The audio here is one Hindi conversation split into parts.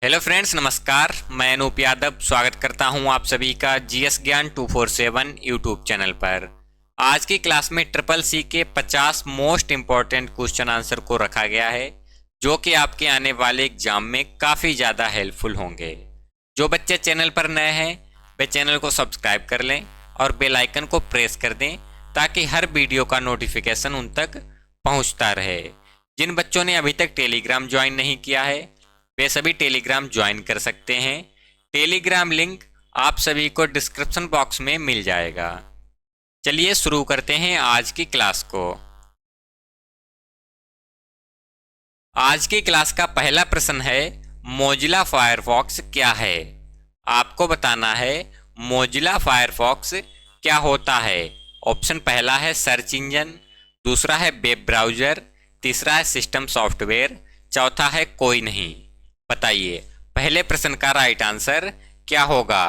हेलो फ्रेंड्स, नमस्कार। मैं अनूप यादव स्वागत करता हूं आप सभी का जीएस ज्ञान 247 यूट्यूब चैनल पर। आज की क्लास में ट्रिपल सी के 50 मोस्ट इम्पॉर्टेंट क्वेश्चन आंसर को रखा गया है, जो कि आपके आने वाले एग्जाम में काफ़ी ज़्यादा हेल्पफुल होंगे। जो बच्चे चैनल पर नए हैं वे चैनल को सब्सक्राइब कर लें और बेल आइकन को प्रेस कर दें, ताकि हर वीडियो का नोटिफिकेशन उन तक पहुंचता रहे। जिन बच्चों ने अभी तक टेलीग्राम ज्वाइन नहीं किया है वे सभी टेलीग्राम ज्वाइन कर सकते हैं। टेलीग्राम लिंक आप सभी को डिस्क्रिप्शन बॉक्स में मिल जाएगा। चलिए शुरू करते हैं आज की क्लास को। आज की क्लास का पहला प्रश्न है, मोजिला फायरफॉक्स क्या है? आपको बताना है मोजिला फायरफॉक्स क्या होता है। ऑप्शन पहला है सर्च इंजन, दूसरा है वेब ब्राउज़र, तीसरा है सिस्टम सॉफ्टवेयर, चौथा है कोई नहीं। बताइए पहले प्रश्न का राइट आंसर क्या होगा।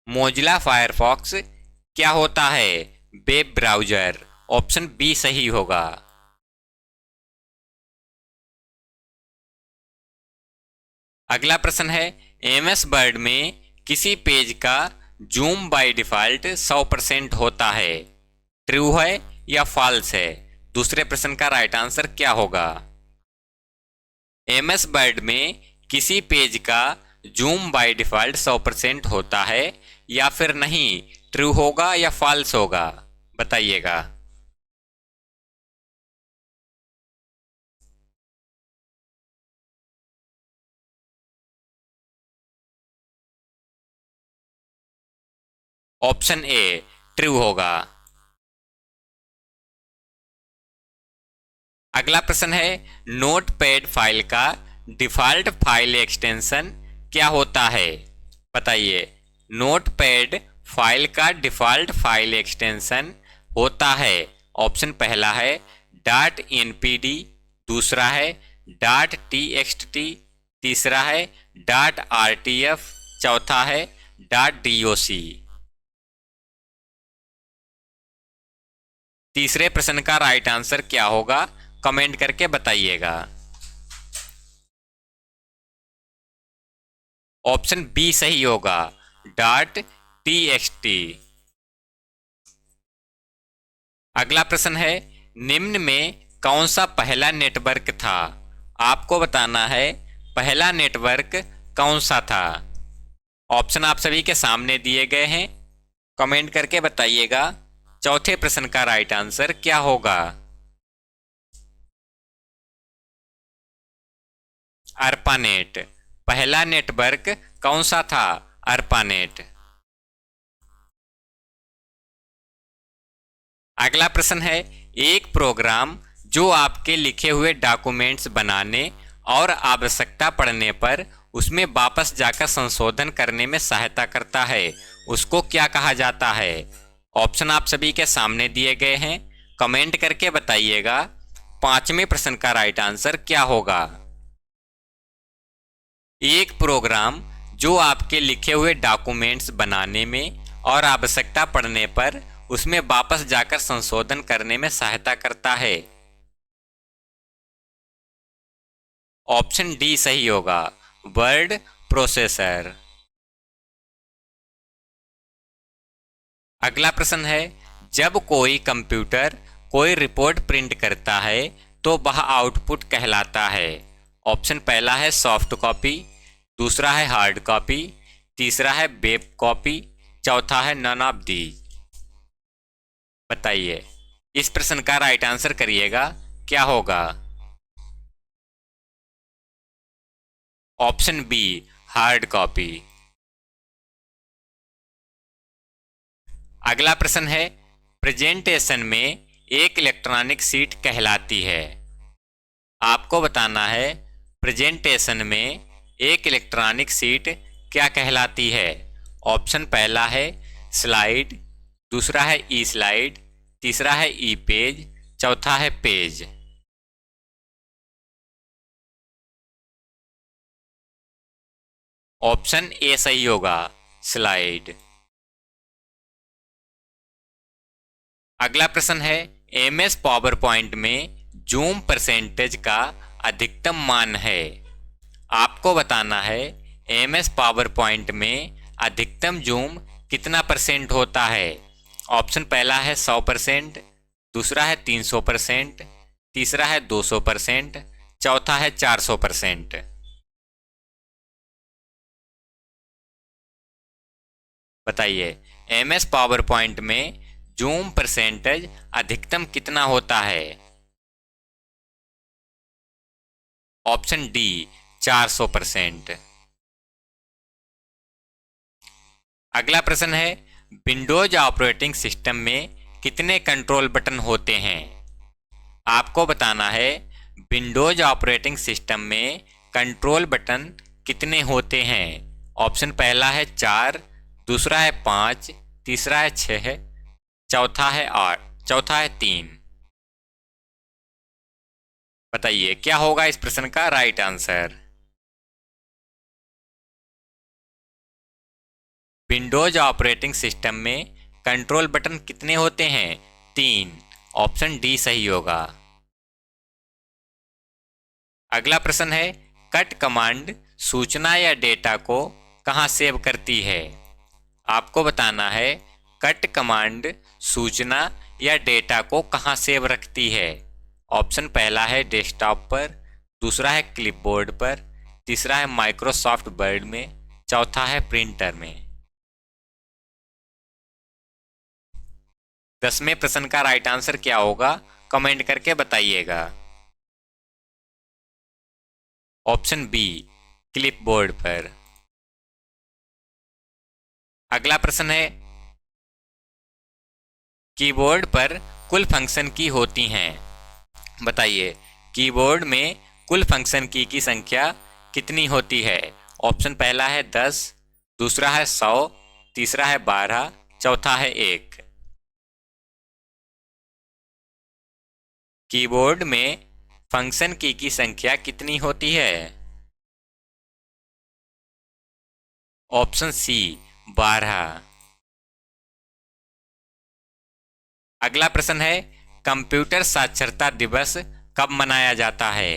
मोजिला फायरफॉक्स क्या होता है? Web browser. ऑप्शन बी सही होगा। अगला प्रश्न है, एमएस वर्ड में किसी पेज का जूम बाय डिफ़ॉल्ट 100% होता है। ट्रू है या फॉल्स है? दूसरे प्रश्न का राइट आंसर क्या होगा। एमएस वर्ड में किसी पेज का जूम बाय डिफ़ॉल्ट 100% होता है या फिर नहीं, ट्रू होगा या फॉल्स होगा? बताइएगा। ऑप्शन ए ट्रू होगा। अगला प्रश्न है, नोटपैड फाइल का डिफ़ॉल्ट फाइल एक्सटेंशन क्या होता है? बताइए। नोटपैड फाइल का डिफ़ॉल्ट फाइल एक्सटेंशन होता है। ऑप्शन पहला है डॉट एनपीडी, दूसरा है डॉट टीएक्सटी, तीसरा है डॉट आरटीएफ, चौथा है डॉट डीओसी। तीसरे प्रश्न का राइट आंसर क्या होगा, कमेंट करके बताइएगा। ऑप्शन बी सही होगा, डॉट टीएक्सटी। अगला प्रश्न है, निम्न में कौन सा पहला नेटवर्क था? आपको बताना है पहला नेटवर्क कौन सा था। ऑप्शन आप सभी के सामने दिए गए हैं, कमेंट करके बताइएगा। चौथे प्रश्न का राइट आंसर क्या होगा। अर्पानेट। पहला नेटवर्क कौन सा था? अर्पानेट। अगला प्रश्न है, एक प्रोग्राम जो आपके लिखे हुए डॉक्यूमेंट्स बनाने और आवश्यकता पड़ने पर उसमें वापस जाकर संशोधन करने में सहायता करता है, उसको क्या कहा जाता है? ऑप्शन आप सभी के सामने दिए गए हैं, कमेंट करके बताइएगा। पांचवें प्रश्न का राइट आंसर क्या होगा। एक प्रोग्राम जो आपके लिखे हुए डॉक्यूमेंट्स बनाने में और आवश्यकता पड़ने पर उसमें वापस जाकर संशोधन करने में सहायता करता है। ऑप्शन डी सही होगा, वर्ड प्रोसेसर। अगला प्रश्न है, जब कोई कंप्यूटर कोई रिपोर्ट प्रिंट करता है तो वह आउटपुट कहलाता है। ऑप्शन पहला है सॉफ्ट कॉपी, दूसरा है हार्ड कॉपी, तीसरा है वेब कॉपी, चौथा है नन ऑफ दीज। बताइए इस प्रश्न का राइट आंसर करिएगा, क्या होगा। Option B hard copy. अगला प्रश्न है, प्रेजेंटेशन में एक इलेक्ट्रॉनिक सीट कहलाती है। आपको बताना है प्रेजेंटेशन में एक इलेक्ट्रॉनिक सीट क्या कहलाती है। ऑप्शन पहला है स्लाइड, दूसरा है ई स्लाइड, तीसरा है ई पेज, चौथा है पेज। ऑप्शन ए सही होगा, स्लाइड। अगला प्रश्न है, एमएस पावर पॉइंट में जूम परसेंटेज का अधिकतम मान है। आपको बताना है एमएस पावर पॉइंट में अधिकतम जूम कितना परसेंट होता है। ऑप्शन पहला है 100%, दूसरा है 300%, तीसरा है 200%, चौथा है 400%। बताइए एमएस पावर पॉइंट में जूम परसेंटेज अधिकतम कितना होता है। Option D 400%। अगला प्रश्न है विंडोज ऑपरेटिंग सिस्टम में कितने कंट्रोल बटन होते हैं। आपको बताना है विंडोज ऑपरेटिंग सिस्टम में कंट्रोल बटन कितने होते हैं। ऑप्शन पहला है 4, दूसरा है 5, तीसरा है 6, चौथा है 8, चौथा है 3। बताइए क्या होगा इस प्रश्न का right answer. Windows operating system में कंट्रोल बटन कितने होते हैं, 3। ऑप्शन डी सही होगा। अगला प्रश्न है कट कमांड सूचना या डेटा को कहां सेव करती है। आपको बताना है कट कमांड सूचना या डेटा को कहां सेव रखती है। ऑप्शन पहला है डेस्कटॉप पर, दूसरा है क्लिपबोर्ड पर, तीसरा है माइक्रोसॉफ्ट वर्ड में, चौथा है प्रिंटर में। 10वें प्रश्न का राइट आंसर क्या होगा कमेंट करके बताइएगा। ऑप्शन बी क्लिपबोर्ड पर। अगला प्रश्न है कीबोर्ड पर कुल फंक्शन की होती हैं। बताइए कीबोर्ड में कुल फंक्शन की संख्या कितनी होती है। ऑप्शन पहला है 10, दूसरा है 100, तीसरा है 12, चौथा है 1। कीबोर्ड में फंक्शन की संख्या कितनी होती है। Option C 12। अगला प्रश्न है कंप्यूटर साक्षरता दिवस कब मनाया जाता है।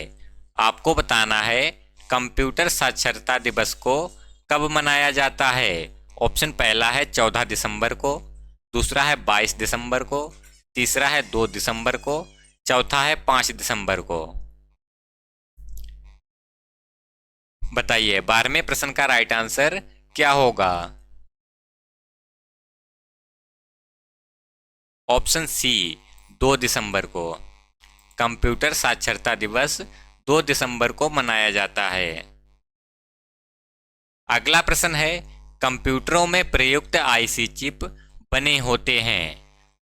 आपको बताना है कंप्यूटर साक्षरता दिवस को कब मनाया जाता है। ऑप्शन पहला है 14 दिसंबर को, दूसरा है 22 दिसंबर को, तीसरा है 2 दिसंबर को, चौथा है 5 दिसंबर को। बताइए 12वें प्रश्न का राइट आंसर क्या होगा। ऑप्शन सी 2 दिसंबर को। कंप्यूटर साक्षरता दिवस 2 दिसंबर को मनाया जाता है। अगला प्रश्न है कंप्यूटरों में प्रयुक्त आईसी चिप बने होते हैं।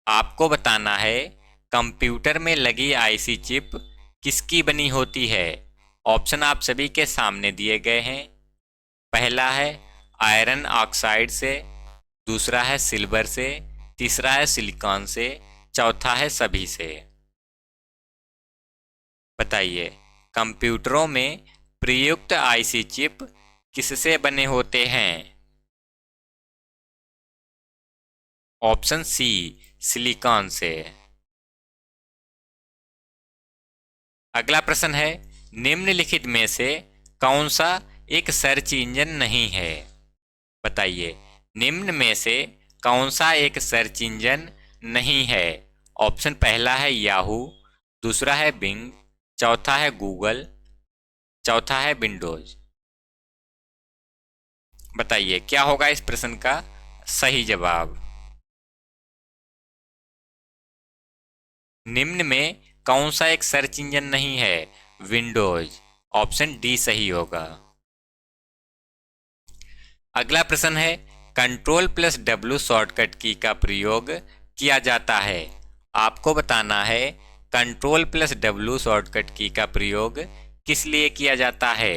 आपको बताना है कंप्यूटर में लगी आईसी चिप किसकी बनी होती है। ऑप्शन आप सभी के सामने दिए गए हैं। पहला है आयरन ऑक्साइड से, दूसरा है सिल्वर से, तीसरा है सिलिकॉन से, चौथा है सभी से। बताइए कंप्यूटरों में प्रयुक्त आईसी चिप किससे बने होते हैं। ऑप्शन सी सिलिकॉन से। अगला प्रश्न है निम्नलिखित में से कौन सा एक सर्च इंजन नहीं है। बताइए निम्न में से कौन सा एक सर्च इंजन नहीं है। ऑप्शन पहला है याहू, दूसरा है बिंग, चौथा है गूगल, चौथा है विंडोज। बताइए क्या होगा इस प्रश्न का सही जवाब। निम्न में कौन सा एक सर्च इंजन नहीं है, विंडोज। ऑप्शन डी सही होगा। अगला प्रश्न है कंट्रोल प्लस डब्ल्यू शॉर्टकट की का प्रयोग किया जाता है। आपको बताना है कंट्रोल प्लस डब्ल्यू शॉर्टकट की का प्रयोग किस लिए किया जाता है।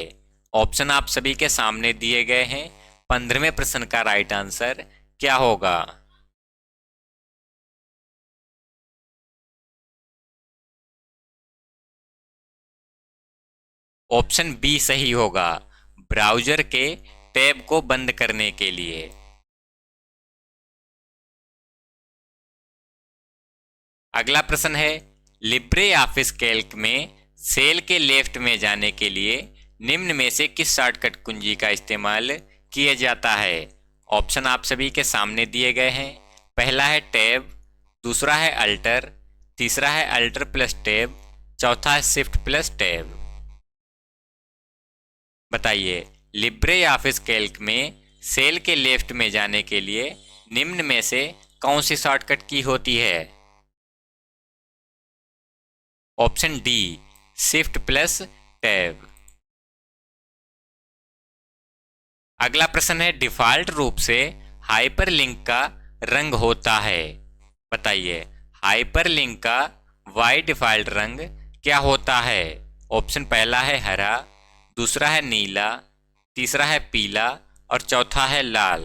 ऑप्शन आप सभी के सामने दिए गए हैं। 15वें प्रश्न का राइट आंसर क्या होगा। ऑप्शन बी सही होगा, ब्राउज़र के टैब को बंद करने के लिए। अगला प्रश्न है लिब्रे ऑफिस कैल्क में सेल के लेफ्ट में जाने के लिए निम्न में से किस शॉर्टकट कुंजी का इस्तेमाल किया जाता है? ऑप्शन आप सभी के सामने दिए गए हैं। पहला है टैब, दूसरा है अल्टर, तीसरा है अल्टर प्लस टैब, चौथा है शिफ्ट प्लस टैब। बताइए, लिब्रे ऑफिस कैल्क में सेल के लेफ्ट में जाने के लिए निम्न में से कौन सी शॉर्टकट की होती है? Option D, shift plus tab. अगला प्रश्न है, डिफॉल्ट रूप से हाइपरलिंक का रंग होता है। बताइए, हाइपरलिंक का वाई डिफॉल्ट रंग क्या होता है? ऑप्शन पहला है हरा, दूसरा है नीला, तीसरा है पीला और चौथा है लाल।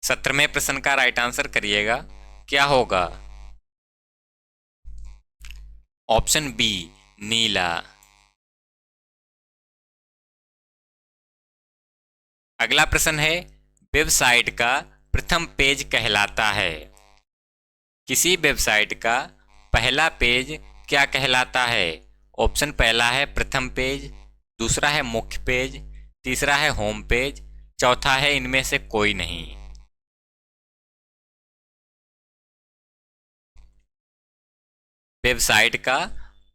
17वें प्रश्न का राइट आंसर करिएगा, क्या होगा? ऑप्शन बी, नीला। अगला प्रश्न है, वेबसाइट का प्रथम पेज कहलाता है। किसी वेबसाइट का पहला पेज क्या कहलाता है? ऑप्शन पहला है प्रथम पेज, दूसरा है मुख्य पेज, तीसरा है होम पेज, चौथा है इनमें से कोई नहीं। वेबसाइट का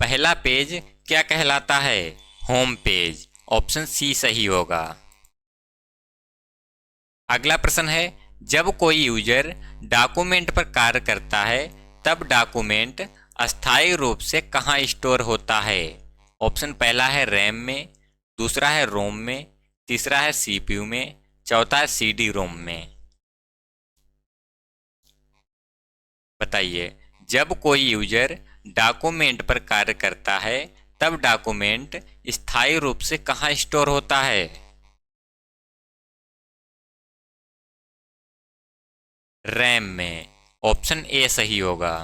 पहला पेज क्या कहलाता है? Home page. ऑप्शन सी सही होगा। अगला प्रश्न है, जब कोई यूजर डॉक्यूमेंट पर कार्य करता है तब डॉक्यूमेंट अस्थायी रूप से कहाँ स्टोर होता है? ऑप्शन पहला है रैम में, दूसरा है रोम में, तीसरा है सीपीयू में, चौथा है सीडी रोम में। बताइए, जब कोई यूजर डॉक्यूमेंट पर कार्य करता है तब डॉक्यूमेंट स्थायी रूप से कहाँ स्टोर होता है? रैम में। ऑप्शन ए सही होगा।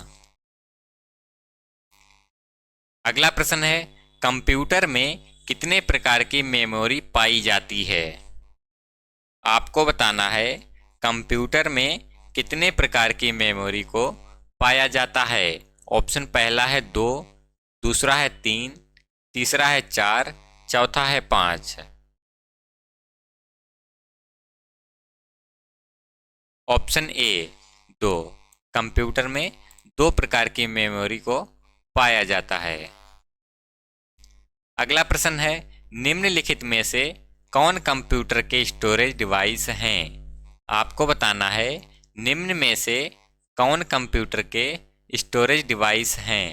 अगला प्रश्न है, कंप्यूटर में कितने प्रकार की मेमोरी पाई जाती है? आपको बताना है कंप्यूटर में कितने प्रकार की मेमोरी को पाया जाता है। ऑप्शन पहला है 2, दूसरा है 3, तीसरा है 4, चौथा है 5। ऑप्शन ए 2, कंप्यूटर में 2 प्रकार की मेमोरी को पाया जाता है। अगला प्रश्न है, निम्नलिखित में से कौन कंप्यूटर के स्टोरेज डिवाइस हैं? आपको बताना है निम्न में से कौन कंप्यूटर के स्टोरेज डिवाइस हैं।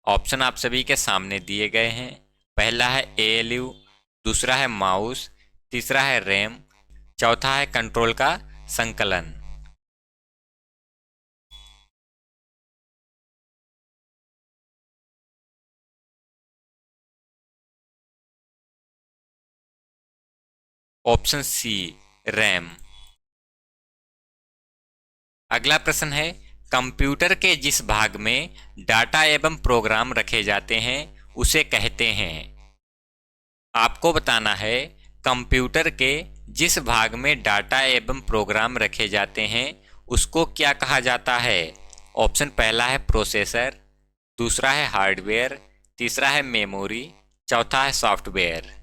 ऑप्शन आप सभी के सामने दिए गए हैं। पहला है एएलयू, दूसरा है माउस, तीसरा है रैम, चौथा है कंट्रोल का संकलन। Option C, RAM. अगला प्रश्न है, कंप्यूटर के जिस भाग में डाटा एवं प्रोग्राम रखे जाते हैं उसे कहते हैं। आपको बताना है कंप्यूटर के जिस भाग में डाटा एवं प्रोग्राम रखे जाते हैं उसको क्या कहा जाता है। ऑप्शन पहला है प्रोसेसर, दूसरा है हार्डवेयर, तीसरा है मेमोरी, चौथा है सॉफ्टवेयर।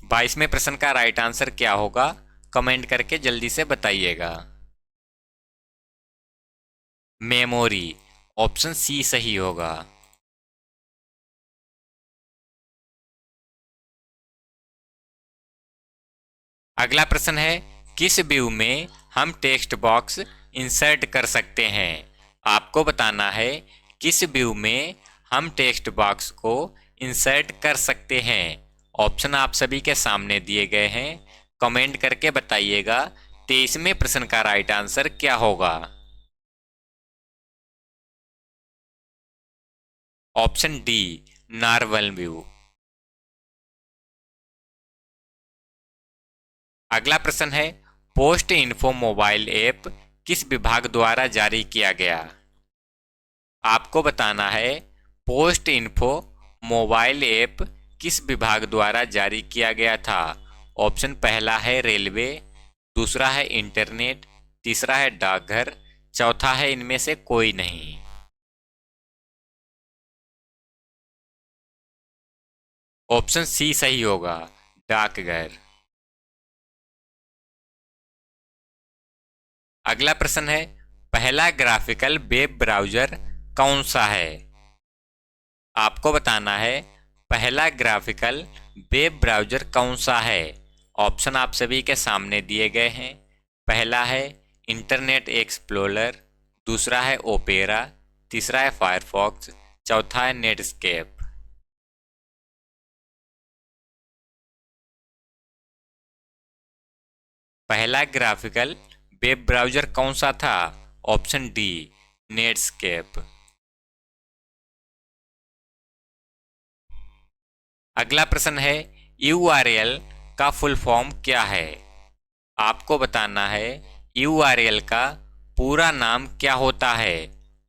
22वें प्रश्न का राइट आंसर क्या होगा, कमेंट करके जल्दी से बताइएगा। मेमोरी। ऑप्शन सी सही होगा। अगला प्रश्न है, किस व्यू में हम टेक्स्ट बॉक्स इंसर्ट कर सकते हैं। आपको बताना है किस व्यू में हम टेक्स्ट बॉक्स को इंसर्ट कर सकते हैं। ऑप्शन आप सभी के सामने दिए गए हैं, कमेंट करके बताइएगा 23वें प्रश्न का राइट आंसर क्या होगा। Option D, normal view. अगला प्रश्न है, पोस्ट इन्फो मोबाइल ऐप किस विभाग द्वारा जारी किया गया। आपको बताना है पोस्ट इन्फो मोबाइल ऐप किस विभाग द्वारा जारी किया गया था। ऑप्शन पहला है रेलवे, दूसरा है इंटरनेट, तीसरा है डाकघर, चौथा है इनमें से कोई नहीं। ऑप्शन सी सही होगा, डाकघर। अगला प्रश्न है, पहला ग्राफिकल वेब ब्राउज़र कौन सा है? आपको बताना है पहला ग्राफिकल वेब ब्राउज़र कौन सा है। ऑप्शन आप सभी के सामने दिए गए हैं। पहला है इंटरनेट एक्सप्लोरर, दूसरा है ओपेरा, तीसरा है फायरफॉक्स, चौथा है नेटस्केप। पहला ग्राफिकल वेब ब्राउज़र कौन सा था? Option D, Netscape. अगला प्रश्न है, URL का फुल फॉर्म क्या है? आपको बताना है URL का पूरा नाम क्या होता है।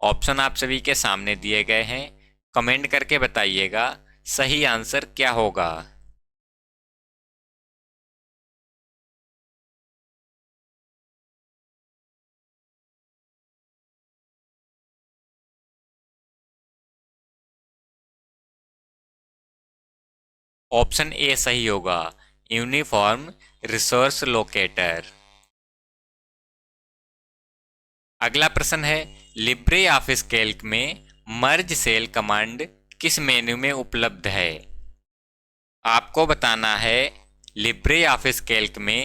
ऑप्शन आप सभी के सामने दिए गए हैं, कमेंट करके बताइएगा सही आंसर क्या होगा। ऑप्शन ए सही होगा, यूनिफॉर्म रिसोर्स लोकेटर। अगला प्रश्न है, लिब्रे ऑफिस कैल्क में मर्ज सेल कमांड किस मेन्यू में उपलब्ध है? आपको बताना है लिब्रे ऑफिस कैल्क में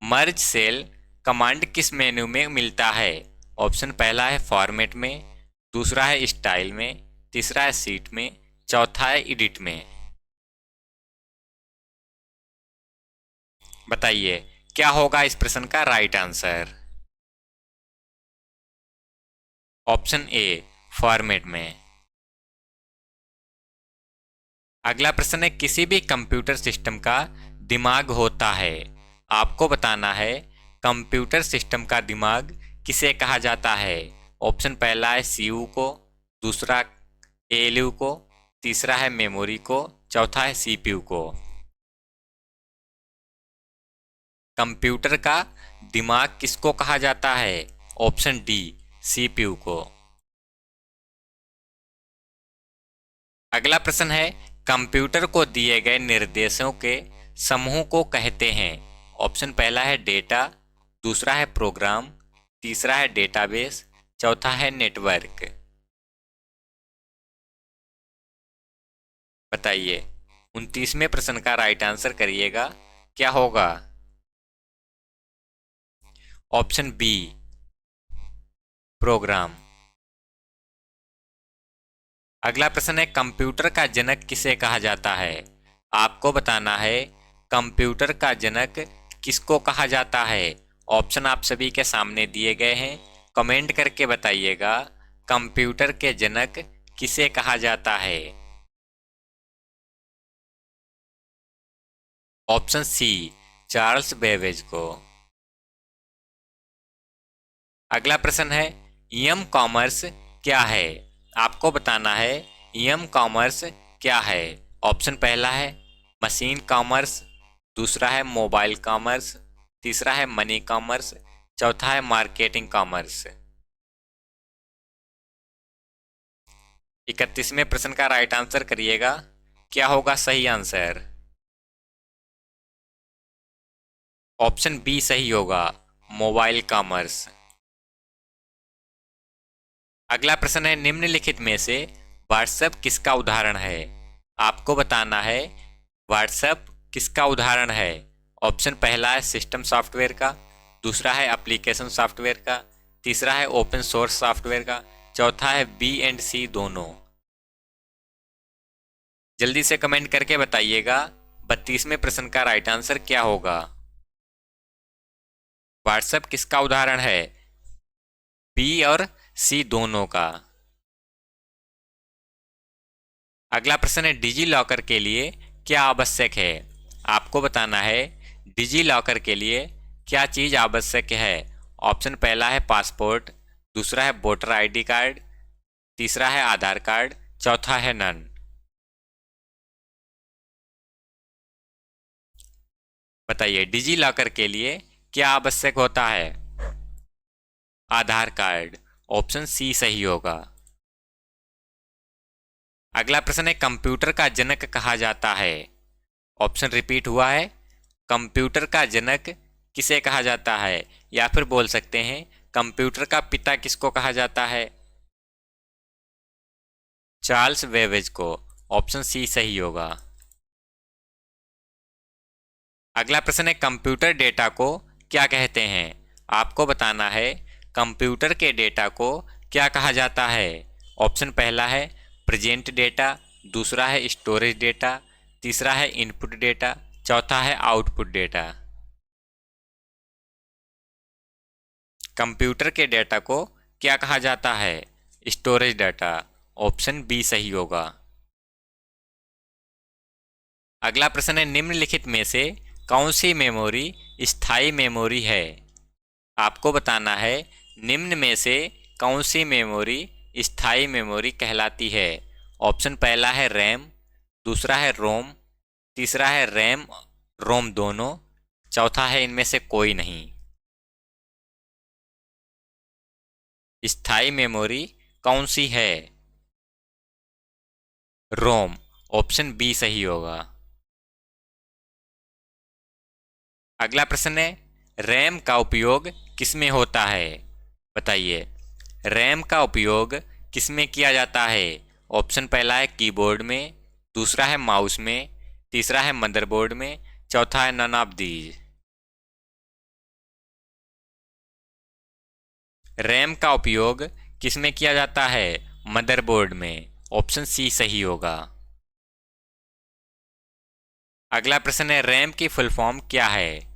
मर्ज सेल कमांड किस मेन्यू में मिलता है। ऑप्शन पहला है फॉर्मेट में, दूसरा है स्टाइल में, तीसरा है सीट में, चौथा है एडिट में। बताइए क्या होगा इस प्रश्न का right answer. Option A, format में। अगला प्रश्न है, किसी भी कंप्यूटर सिस्टम का दिमाग होता है। आपको बताना है कंप्यूटर सिस्टम का दिमाग किसे कहा जाता है। ऑप्शन पहला है सीयू को, दूसरा एएलयू को, तीसरा है मेमोरी को, चौथा है सीपीयू को। कंप्यूटर का दिमाग किसको कहा जाता है? ऑप्शन डी, सीपीयू को। अगला प्रश्न है, कंप्यूटर को दिए गए निर्देशों के समूह को कहते हैं। ऑप्शन पहला है डेटा, दूसरा है प्रोग्राम, तीसरा है डेटाबेस, चौथा है नेटवर्क। बताइए 29वें प्रश्न का राइट आंसर करिएगा क्या होगा। Option B, program. अगला प्रश्न है, कंप्यूटर का जनक किसे कहा जाता है। आपको बताना है कंप्यूटर का जनक किसको कहा जाता है। ऑप्शन आप सभी के सामने दिए गए हैं, कमेंट करके बताइएगा कंप्यूटर के जनक किसे कहा जाता है। ऑप्शन सी, चार्ल्स बेबेज को। अगला प्रश्न है, एम कॉमर्स क्या है। आपको बताना है एम कॉमर्स क्या है। ऑप्शन पहला है मशीन कॉमर्स, दूसरा है मोबाइल कॉमर्स, तीसरा है मनी कॉमर्स, चौथा है मार्केटिंग कॉमर्स। 31वें प्रश्न का राइट आंसर करिएगा क्या होगा सही आंसर। ऑप्शन बी सही होगा, मोबाइल कॉमर्स। अगला प्रश्न है, निम्नलिखित में से व्हाट्सएप किसका उदाहरण है। आपको बताना है व्हाट्सएप किसका उदाहरण है। ऑप्शन पहला है सिस्टम सॉफ्टवेयर का, दूसरा है एप्लीकेशन सॉफ्टवेयर का, तीसरा है ओपन सोर्स सॉफ्टवेयर का, चौथा है बी एंड सी दोनों। जल्दी से कमेंट करके बताइएगा 32वें प्रश्न का राइट आंसर क्या होगा। व्हाट्सएप किसका उदाहरण है? बी और सी दोनों का। अगला प्रश्न है, डिजी लॉकर के लिए क्या आवश्यक है। आपको बताना है डिजी लॉकर के लिए क्या चीज आवश्यक है। ऑप्शन पहला है पासपोर्ट, दूसरा है वोटर आईडी कार्ड, तीसरा है आधार कार्ड, चौथा है नन। बताइए डिजी लॉकर के लिए क्या आवश्यक होता है। आधार कार्ड। ऑप्शन सी सही होगा। अगला प्रश्न है, कंप्यूटर का जनक कहा जाता है। ऑप्शन रिपीट हुआ है, कंप्यूटर का जनक किसे कहा जाता है, या फिर बोल सकते हैं कंप्यूटर का पिता किसको कहा जाता है। चार्ल्स बेबेज को। ऑप्शन सी सही होगा। अगला प्रश्न है, कंप्यूटर डेटा को क्या कहते हैं। आपको बताना है कंप्यूटर के डेटा को क्या कहा जाता है। ऑप्शन पहला है प्रेजेंट डेटा, दूसरा है स्टोरेज डेटा, तीसरा है इनपुट डेटा, चौथा है आउटपुट डेटा। कंप्यूटर के डेटा को क्या कहा जाता है, स्टोरेज डाटा। ऑप्शन बी सही होगा। अगला प्रश्न है, निम्नलिखित में से कौन सी मेमोरी स्थायी मेमोरी है। आपको बताना है निम्न में से कौन सी मेमोरी स्थायी मेमोरी कहलाती है। ऑप्शन पहला है रैम, दूसरा है रोम, तीसरा है रैम रोम दोनों, चौथा है इनमें से कोई नहीं। स्थायी मेमोरी कौन सी है, रोम। ऑप्शन बी सही होगा। अगला प्रश्न है, रैम का उपयोग किसमें होता है। बताइए, रैम का उपयोग किसमें किया जाता है। ऑप्शन पहला है कीबोर्ड में, दूसरा है माउस में, तीसरा है मदरबोर्ड में, चौथा है नन ऑफ दीज। रैम का उपयोग किसमें किया जाता है, मदरबोर्ड में। ऑप्शन सी सही होगा। अगला प्रश्न है, रैम की फुल फॉर्म क्या है।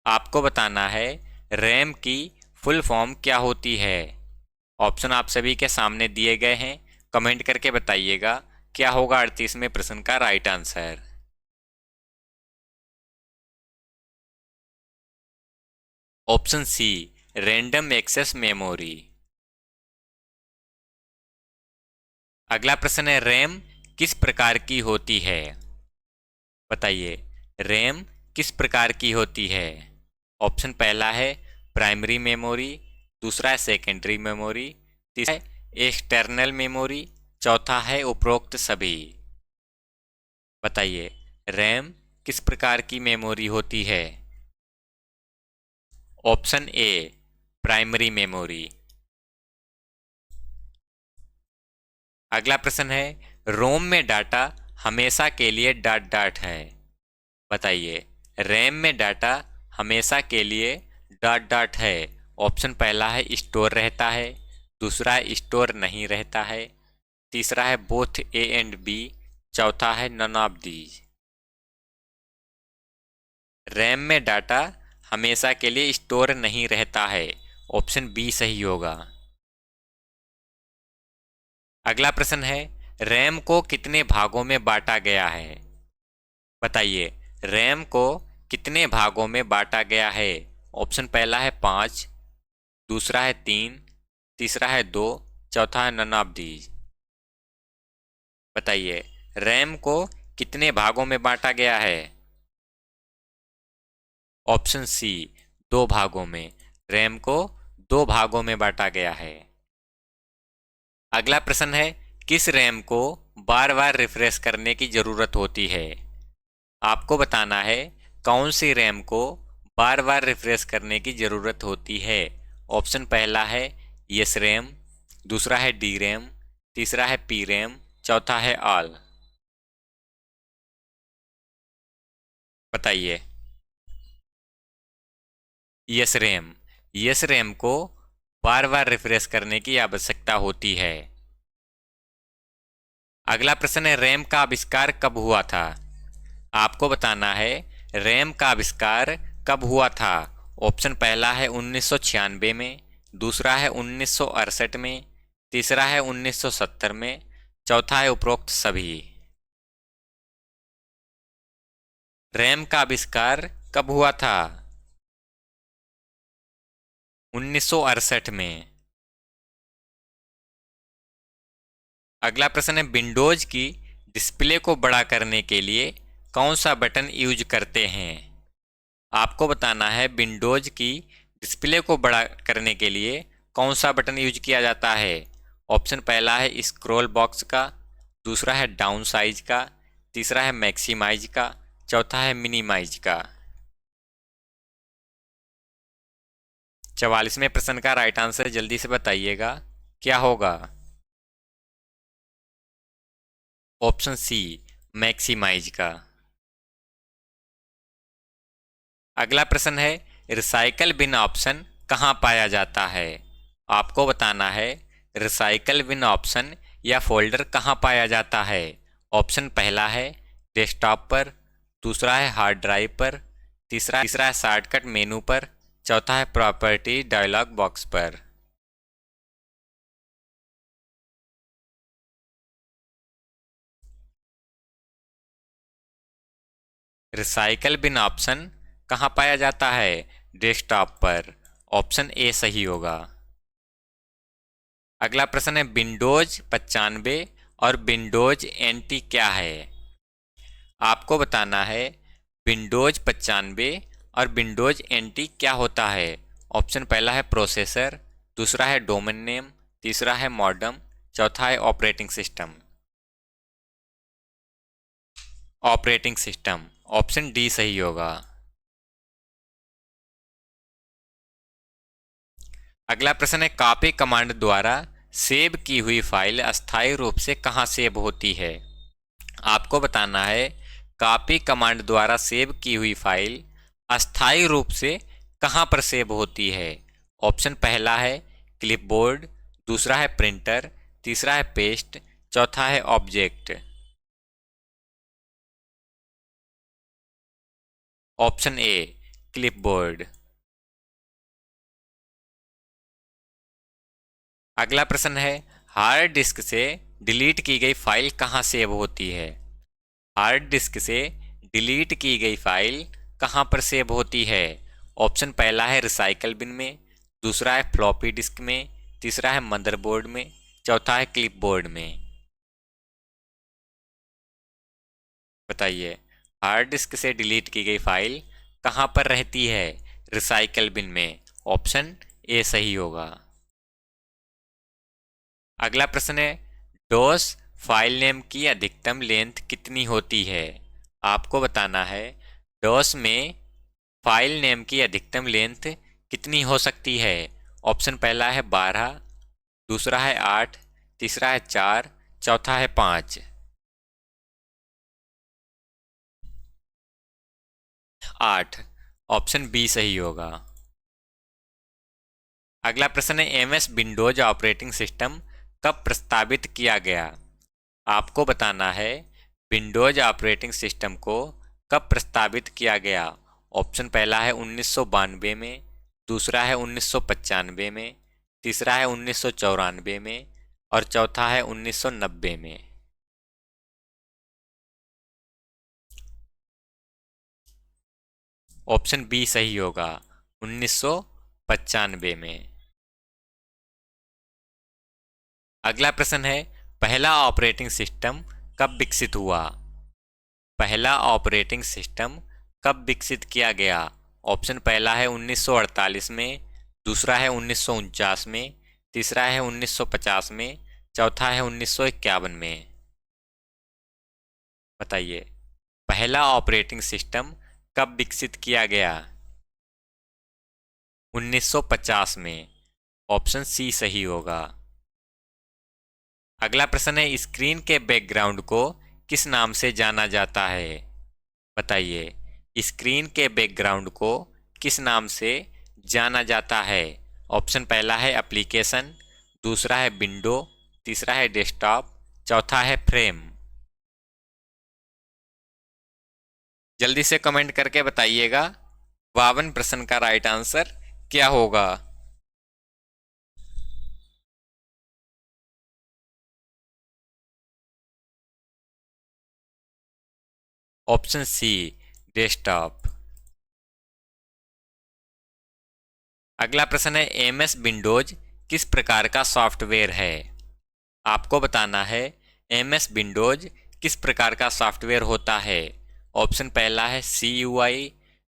आपको बताना है रैम की फुल फॉर्म क्या होती है। ऑप्शन आप सभी के सामने दिए गए हैं, कमेंट करके बताइएगा क्या होगा 38वें प्रश्न का right answer. Option C random access memory. अगला प्रश्न है, रैम किस प्रकार की होती है। बताइए, रैम किस प्रकार की होती है। ऑप्शन पहला है प्राइमरी मेमोरी, दूसरा है सेकेंडरी मेमोरी, तीसरा है एक्सटर्नल मेमोरी, चौथा है उपरोक्त सभी। बताइए, रैम किस प्रकार की मेमोरी होती है। Option A primary memory. अगला प्रश्न है, रोम में डाटा हमेशा के लिए डॉट डॉट है। बताइए, रैम में डाटा हमेशा के लिए डॉट डॉट है। ऑप्शन पहला है स्टोर रहता है, दूसरा है स्टोर नहीं रहता है, तीसरा है बोथ ए एंड बी, चौथा है नन ऑफ दीज। रैम में डाटा हमेशा के लिए स्टोर नहीं रहता है। ऑप्शन बी सही होगा। अगला प्रश्न है, रैम को कितने भागों में बांटा गया है। बताइए, रैम को कितने भागों में बांटा गया है। ऑप्शन पहला है 5, दूसरा है 3, तीसरा है 2, चौथा है नन ऑफ दीज। बताइए, रैम को कितने भागों में बांटा गया है। ऑप्शन सी 2 भागों में। रैम को 2 भागों में बांटा गया है। अगला प्रश्न है, किस रैम को बार बार रिफ्रेश करने की ज़रूरत होती है। आपको बताना है कौन सी रैम को बार बार रिफ्रेश करने की ज़रूरत होती है। ऑप्शन पहला है यस रैम, दूसरा है डी रैम, तीसरा है पी रैम, चौथा है ऑल। बताइए, यस रैम। यस रैम को बार बार रिफ्रेश करने की आवश्यकता होती है। अगला प्रश्न है, रैम का आविष्कार कब हुआ था। आपको बताना है रैम का आविष्कार कब हुआ था। ऑप्शन पहला है 1996 में, दूसरा है 1968 में, तीसरा है 1970 में, चौथा है उपरोक्त सभी। रैम का आविष्कार कब हुआ था, 1968 में। अगला प्रश्न है, विंडोज की डिस्प्ले को बड़ा करने के लिए कौन सा बटन यूज करते हैं। आपको बताना है विंडोज की डिस्प्ले को बड़ा करने के लिए कौन सा बटन यूज किया जाता है? ऑप्शन पहला है स्क्रॉल बॉक्स का, दूसरा है डाउन साइज का, तीसरा है मैक्सिमाइज का, चौथा है मिनिमाइज का। 44वें प्रश्न का राइट आंसर जल्दी से बताइएगा, क्या होगा? ऑप्शन सी, मैक्सिमाइज का। अगला प्रश्न है, रिसाइकल बिन ऑप्शन कहाँ पाया जाता है? आपको बताना है रिसाइकल बिन ऑप्शन या फोल्डर कहाँ पाया जाता है। ऑप्शन पहला है डेस्कटॉप पर, दूसरा है हार्ड ड्राइव पर, तीसरा है शॉर्टकट मेनू पर, चौथा है प्रॉपर्टी डायलॉग बॉक्स पर। रिसाइकल बिन ऑप्शन कहाँ पाया जाता है? डेस्कटॉप पर। ऑप्शन ए सही होगा। अगला प्रश्न है, विंडोज 95 और विंडोज एनटी क्या है? आपको बताना है विंडोज 95 और विंडोज एनटी क्या होता है। ऑप्शन पहला है प्रोसेसर, दूसरा है डोमेन नेम, तीसरा है मॉडम, चौथा है operating system. Operating system, option D सही होगा। अगला प्रश्न है, कॉपी कमांड द्वारा सेव की हुई फाइल अस्थायी रूप से कहाँ सेव होती है? आपको बताना है कॉपी कमांड द्वारा सेव की हुई फाइल अस्थायी रूप से कहाँ पर सेव होती है। ऑप्शन पहला है क्लिपबोर्ड, दूसरा है प्रिंटर, तीसरा है पेस्ट, चौथा है ऑब्जेक्ट। Option A clipboard. अगला प्रश्न है, हार्ड डिस्क से डिलीट की गई फाइल कहाँ सेव होती है? हार्ड डिस्क से डिलीट की गई फाइल कहाँ पर सेव होती है? ऑप्शन पहला है रिसाइकल बिन में, दूसरा है फ्लॉपी डिस्क में, तीसरा है मदरबोर्ड में, चौथा है क्लिपबोर्ड में। बताइए, हार्ड डिस्क से डिलीट की गई फाइल कहाँ पर रहती है? रिसाइकल बिन में। ऑप्शन ए सही होगा। अगला प्रश्न है, डॉस फाइल नेम की अधिकतम लेंथ कितनी होती है? आपको बताना है डॉस में फाइल नेम की अधिकतम लेंथ कितनी हो सकती है। ऑप्शन पहला है 12, दूसरा है 8, तीसरा है 4, चौथा है 5। 8, ऑप्शन बी सही होगा। अगला प्रश्न है, एमएस विंडोज ऑपरेटिंग सिस्टम कब प्रस्तावित किया गया? आपको बताना है विंडोज ऑपरेटिंग सिस्टम को कब प्रस्तावित किया गया। ऑप्शन पहला है 1992 में, दूसरा है 1995 में, तीसरा है 1994 में और चौथा है 1990 में। ऑप्शन बी सही होगा, 1995 में। अगला प्रश्न है, पहला ऑपरेटिंग सिस्टम कब विकसित हुआ? पहला ऑपरेटिंग सिस्टम कब विकसित किया गया? ऑप्शन पहला है 1948 में, दूसरा है 1949 में, तीसरा है 1950 में, चौथा है 1951 में। बताइए, पहला ऑपरेटिंग सिस्टम कब विकसित किया गया? 1950 में। ऑप्शन सी सही होगा। अगला प्रश्न है, स्क्रीन के बैकग्राउंड को किस नाम से जाना जाता है? बताइए, स्क्रीन के बैकग्राउंड को किस नाम से जाना जाता है? ऑप्शन पहला है एप्लीकेशन, दूसरा है विंडो, तीसरा है डेस्कटॉप, चौथा है फ्रेम। जल्दी से कमेंट करके बताइएगा 52 प्रश्न का राइट आंसर क्या होगा। Option C desktop. अगला प्रश्न है, एमएस विंडोज किस प्रकार का सॉफ्टवेयर है? आपको बताना है एमएस विंडोज किस प्रकार का सॉफ्टवेयर होता है। ऑप्शन पहला है CUI,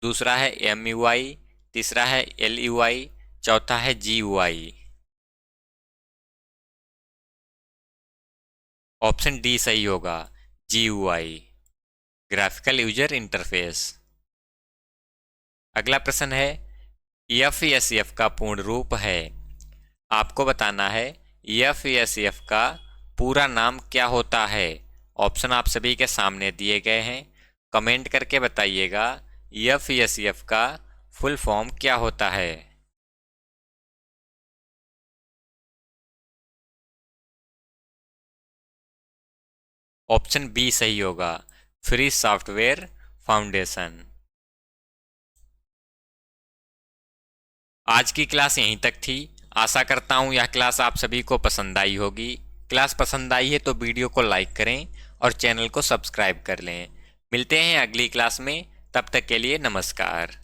दूसरा है MUI, तीसरा है LUI, चौथा है GUI। ऑप्शन डी सही होगा, GUI, ग्राफिकल यूजर इंटरफेस। अगला प्रश्न है, FSF का पूर्ण रूप है। आपको बताना है FSF का पूरा नाम क्या होता है। ऑप्शन आप सभी के सामने दिए गए हैं, कमेंट करके बताइएगा FSF का फुल फॉर्म क्या होता है। ऑप्शन बी सही होगा, फ्री सॉफ्टवेयर फाउंडेशन। आज की क्लास यहीं तक थी। आशा करता हूँ यह क्लास आप सभी को पसंद आई होगी। क्लास पसंद आई है तो वीडियो को लाइक करें और चैनल को सब्सक्राइब कर लें। मिलते हैं अगली क्लास में, तब तक के लिए नमस्कार।